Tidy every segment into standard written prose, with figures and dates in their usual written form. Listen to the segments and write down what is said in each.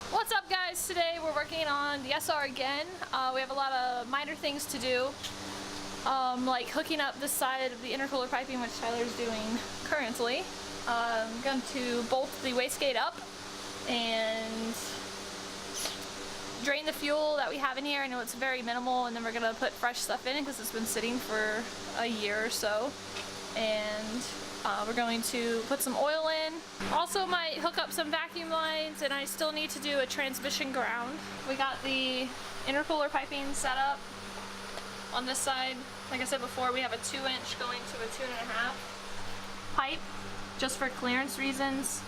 What's up, guys? Today we're working on the SR again. We have a lot of minor things to do, like hooking up this side of the intercooler piping, which Tyler's doing currently. I'm going to bolt the wastegate up and drain the fuel that we have in here. I know it's very minimal, and then we're going to put fresh stuff in it because it's been sitting for a year or so. And we're going to put some oil in. Also might hook up some vacuum lines, and I still need to do a transmission ground. We got the intercooler piping set up on this side. Like I said before, we have a 2-inch going to a 2.5 pipe just for clearance reasons.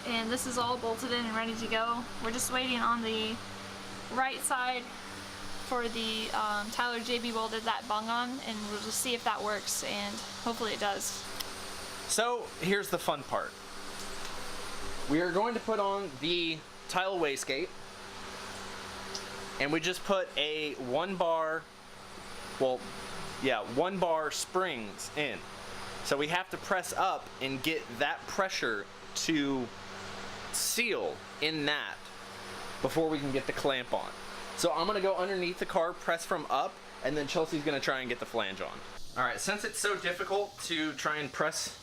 And this is all bolted in and ready to go. We're just waiting on the right side for the Tial JB welded that bung on, and we'll just see if that works, and hopefully it does. So here's the fun part. We are going to put on the Tial wastegate, and we just put a 1 bar springs in. So we have to press up and get that pressure to seal in that before we can get the clamp on. So I'm gonna go underneath the car, press from up, and then Chelsea's gonna try and get the flange on. All right, since it's so difficult to try and press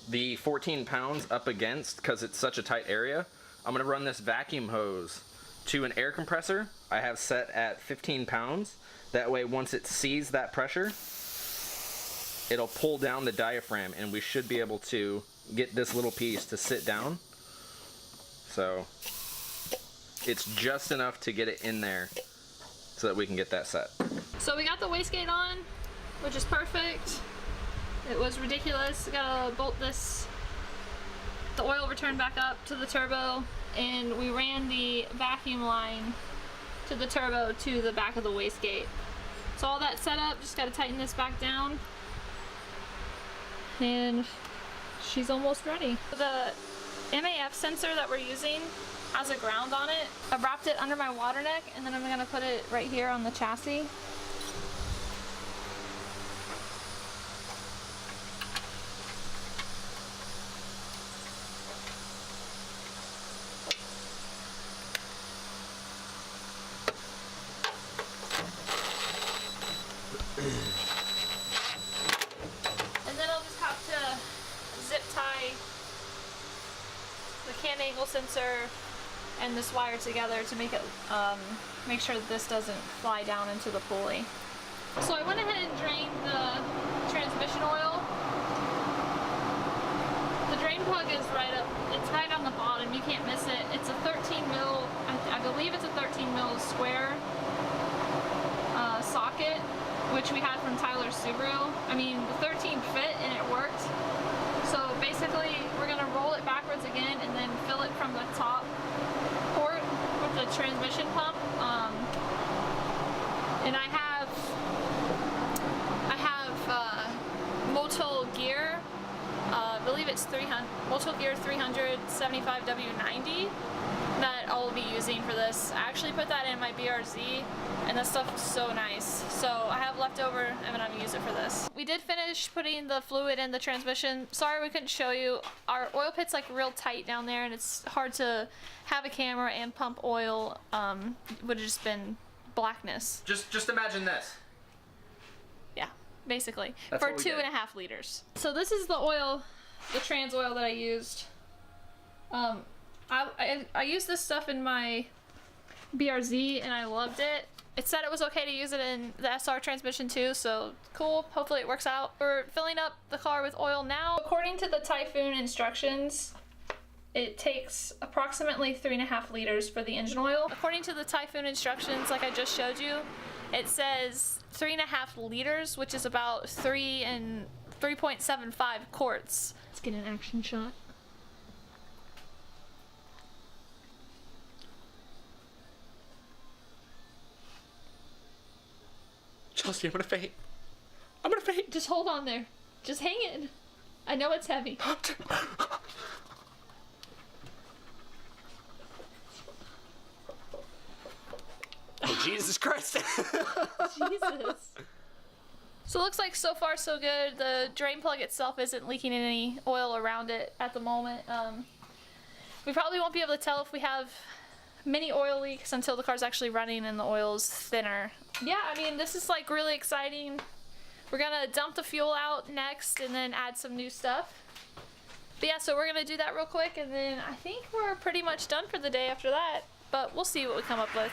the 14 pounds up against because it's such a tight area, I'm gonna run this vacuum hose to an air compressor I have set at 15 pounds. That way, once it sees that pressure, it'll pull down the diaphragm, and we should be able to get this little piece to sit down. So it's just enough to get it in there so that we can get that set. So we got the wastegate on, which is perfect. It was ridiculous. Gotta bolt the oil return back up to the turbo, and we ran the vacuum line to the turbo to the back of the wastegate. So all that set up, just gotta tighten this back down, and she's almost ready. The MAF sensor that we're using has a ground on it. I wrapped it under my water neck, and then I'm gonna put it right here on the chassis. And then I'll just have to zip tie the cam angle sensor and this wire together to make it make sure that this doesn't fly down into the pulley. So I went ahead and drained the transmission oil. The drain plug is it's right on the bottom, you can't miss it. It's a 13 mil, I believe it's a 13 mil square socket, which we had from Tyler's Subaru. I mean, the 13 fit and it worked. So basically, we're gonna roll it backwards again and then fill it from the top port with the transmission pump. And I have Motul gear. I believe it's Motul gear 375W90 that I'll be using for this. I actually put that in my BRZ, and that stuff is so nice. So I have leftover, and I'm gonna use it for this. We did finish putting the fluid in the transmission. Sorry we couldn't show you. Our oil pit's like real tight down there, and it's hard to have a camera and pump oil. Would have just been blackness. Just imagine this. Yeah, basically. That's for 2.5 liters. So this is the oil, the trans oil that I used. I used this stuff in my BRZ and I loved it. It said it was okay to use it in the SR transmission too, so cool. Hopefully it works out. We're filling up the car with oil now. According to the Typhoon instructions, it takes approximately 3.5 liters for the engine oil. According to the Typhoon instructions, like I just showed you, it says 3.5 liters, which is about 3.75 quarts. Let's get an action shot. Chelsea, I'm gonna faint. I'm gonna faint. Just hold on there. Just hang it. I know it's heavy. Oh, Jesus Christ. Jesus. So it looks like so far so good. The drain plug itself isn't leaking any oil around it at the moment. We probably won't be able to tell if we have many oil leaks until the car's actually running and the oil's thinner. Yeah, I mean, this is like really exciting. We're gonna dump the fuel out next and then add some new stuff. But yeah, so we're gonna do that real quick and then I think we're pretty much done for the day after that, but we'll see what we come up with.